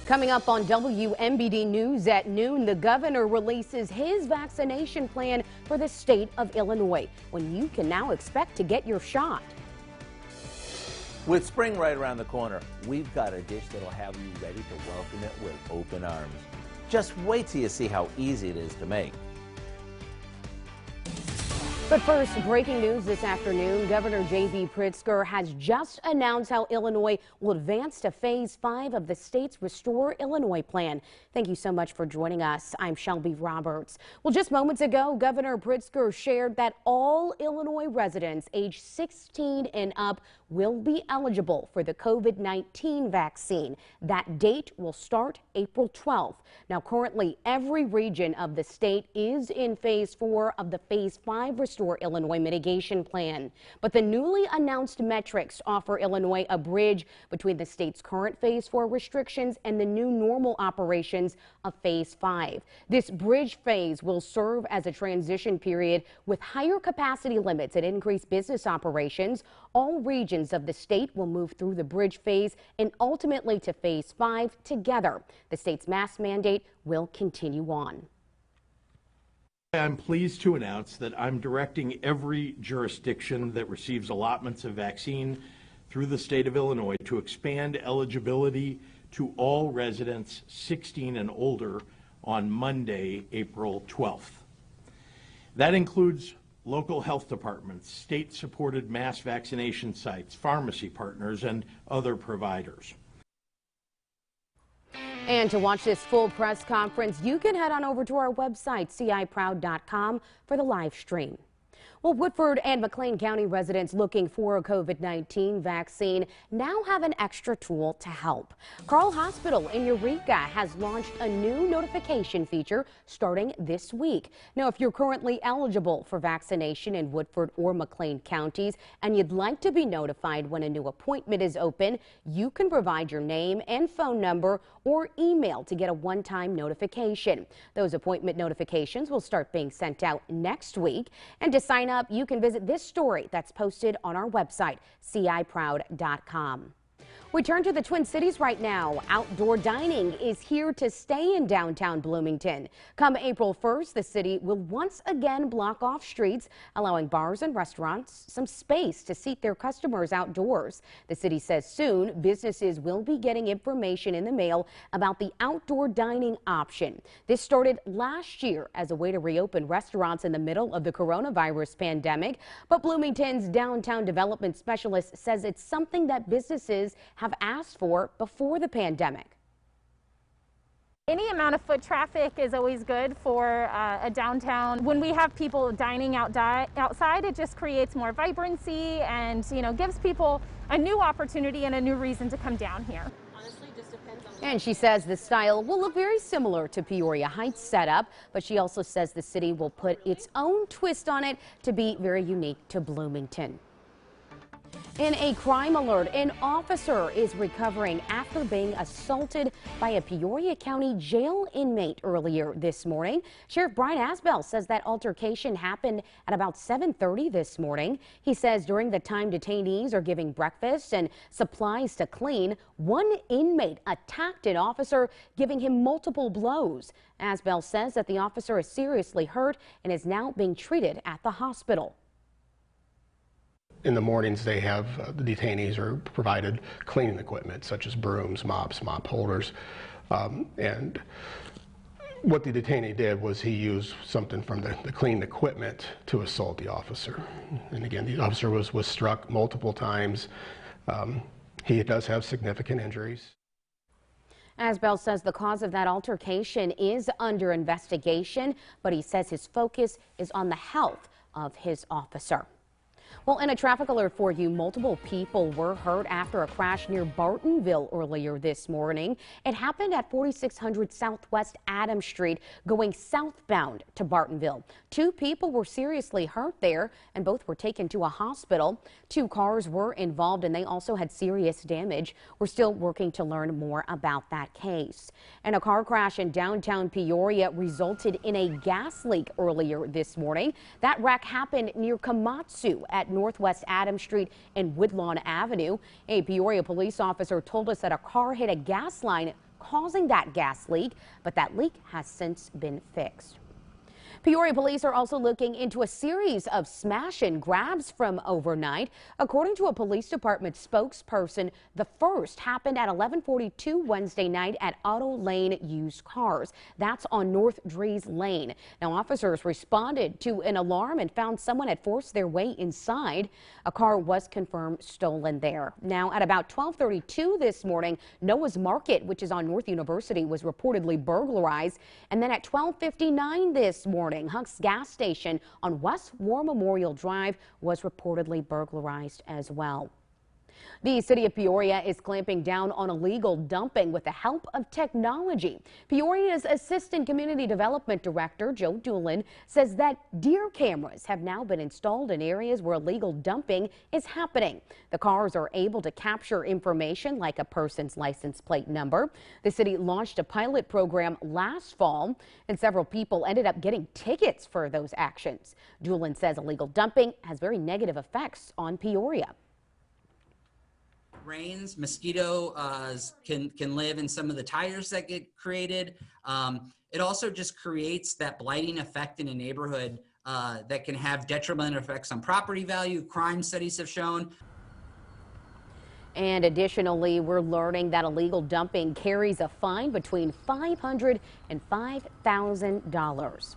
Coming up on WMBD News at noon, the governor releases his vaccination plan for the state of Illinois, when you can now expect to get your shot. With spring right around the corner, we've got a dish that'll have you ready to welcome it with open arms. Just wait till you see how easy it is to make. But first, breaking news this afternoon, Governor J.B. Pritzker has just announced how Illinois will advance to Phase 5 of the state's Restore Illinois plan. Thank you so much for joining us. I'm Shelbey Roberts. Well, just moments ago, Governor Pritzker shared that all Illinois residents age 16 and up will be eligible for the COVID-19 vaccine. That date will start April 12th. Now, currently, every region of the state is in Phase 4 of the Phase 5 Restore Illinois mitigation plan. But the newly announced metrics offer Illinois a bridge between the state's current Phase 4 restrictions and the new normal operations of Phase 5. This bridge phase will serve as a transition period with higher capacity limits and increased business operations. All regions of the state will move through the bridge phase and ultimately to Phase 5 together. The state's mask mandate will continue on. I'm pleased to announce that I'm directing every jurisdiction that receives allotments of vaccine through the state of Illinois to expand eligibility to all residents 16 and older on Monday, April 12th. That includes local health departments, state-supported mass vaccination sites, pharmacy partners, and other providers. And to watch this full press conference, you can head on over to our website, ciproud.com, for the live stream. Well, Woodford and McLean County residents looking for a COVID-19 vaccine now have an extra tool to help. Carle Hospital in Eureka has launched a new notification feature starting this week. Now, if you're currently eligible for vaccination in Woodford or McLean counties and you'd like to be notified when a new appointment is open, you can provide your name and phone number or email to get a one-time notification. Those appointment notifications will start being sent out next week. And to sign up, you can visit this story that's posted on our website, ciproud.com. We turn to the Twin Cities right now. Outdoor dining is here to stay in downtown Bloomington. Come April 1st, the city will once again block off streets, allowing bars and restaurants some space to seat their customers outdoors. The city says soon businesses will be getting information in the mail about the outdoor dining option. This started last year as a way to reopen restaurants in the middle of the coronavirus pandemic. But Bloomington's downtown development specialist says it's something that businesses have asked for before the pandemic. Any amount of foot traffic is always good for a downtown. When we have people dining outside, it just creates more vibrancy and, gives people a new opportunity and a new reason to come down here. And she says the style will look very similar to Peoria Heights setup, but she also says the city will put its own twist on it to be very unique to Bloomington. In a crime alert, an officer is recovering after being assaulted by a Peoria County jail inmate earlier this morning. Sheriff Brian Asbell says that altercation happened at about 7:30 this morning. He says during the time detainees are giving breakfast and supplies to clean, one inmate attacked an officer, giving him multiple blows. Asbell says that the officer is seriously hurt and is now being treated at the hospital. In the mornings, they have the detainees are provided cleaning equipment such as brooms, mops, mop holders, and what the detainee did was he used something from the cleaning equipment to assault the officer. And again, the officer was struck multiple times. He does have significant injuries. Asbell says the cause of that altercation is under investigation, but he says his focus is on the health of his officer. Well, in a traffic alert for you, multiple people were hurt after a crash near Bartonville earlier this morning. It happened at 4600 Southwest Adams Street going southbound to Bartonville. Two people were seriously hurt there and both were taken to a hospital. Two cars were involved and they also had serious damage. We're still working to learn more about that case. And a car crash in downtown Peoria resulted in a gas leak earlier this morning. That wreck happened near Komatsu at Northwest Adams Street and Woodlawn Avenue. A Peoria police officer told us that a car hit a gas line causing that gas leak, but that leak has since been fixed. Peoria police are also looking into a series of smash and grabs from overnight. According to a police department spokesperson, the first happened at 11:42 Wednesday night at Auto Lane Used Cars. That's on North Drees Lane. Now, officers responded to an alarm and found someone had forced their way inside. A car was confirmed stolen there. Now, at about 12:32 this morning, Noah's Market, which is on North University, was reportedly burglarized. And then at 12:59 this morning, Huck's gas station on West War Memorial Drive was reportedly burglarized as well. The city of Peoria is clamping down on illegal dumping with the help of technology. Peoria's Assistant Community Development Director, Joe Doolin, says that deer cameras have now been installed in areas where illegal dumping is happening. The cars are able to capture information like a person's license plate number. The city launched a pilot program last fall, and several people ended up getting tickets for those actions. Doolin says illegal dumping has very negative effects on Peoria. Rains, mosquitoes can live in some of the tires that get created. It also just creates that blighting effect in a neighborhood that can have detrimental effects on property value, crime studies have shown. And additionally, we're learning that illegal dumping carries a fine between $500 and $5,000.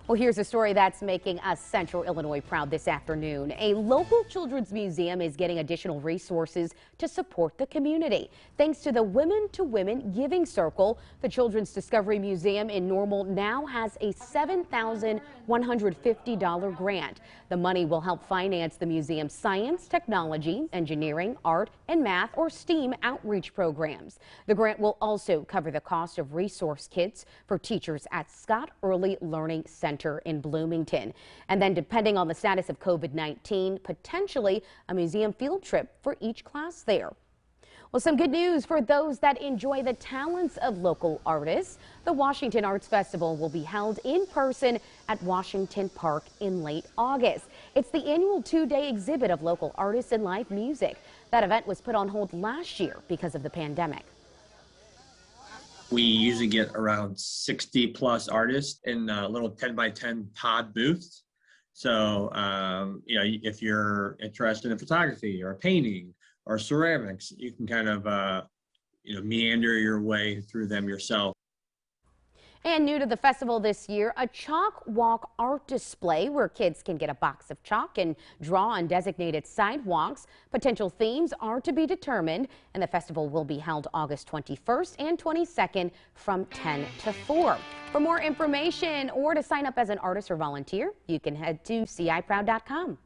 Well, here's a story that's making us Central Illinois proud this afternoon. A local children's museum is getting additional resources to support the community. Thanks to the Women to Women Giving Circle, the Children's Discovery Museum in Normal now has a $7,150 grant. The money will help finance the museum's science, technology, engineering, art, and math or STEAM outreach programs. The grant will also cover the cost of resource kits for teachers at Scott Early Learning Center in Bloomington. And then, depending on the status of COVID-19, potentially a museum field trip for each class there. Well, some good news for those that enjoy the talents of local artists. The Washington Arts Festival will be held in person at Washington Park in late August. It's the annual two-day exhibit of local artists and live music. That event was put on hold last year because of the pandemic. We usually get around 60 plus artists in little 10 by 10 pod booths. So, if you're interested in photography or painting or ceramics, you can kind of, meander your way through them yourself. And new to the festival this year, a chalk walk art display where kids can get a box of chalk and draw on designated sidewalks. Potential themes are to be determined, and the festival will be held August 21st and 22nd from 10 to 4. For more information or to sign up as an artist or volunteer, you can head to ciproud.com.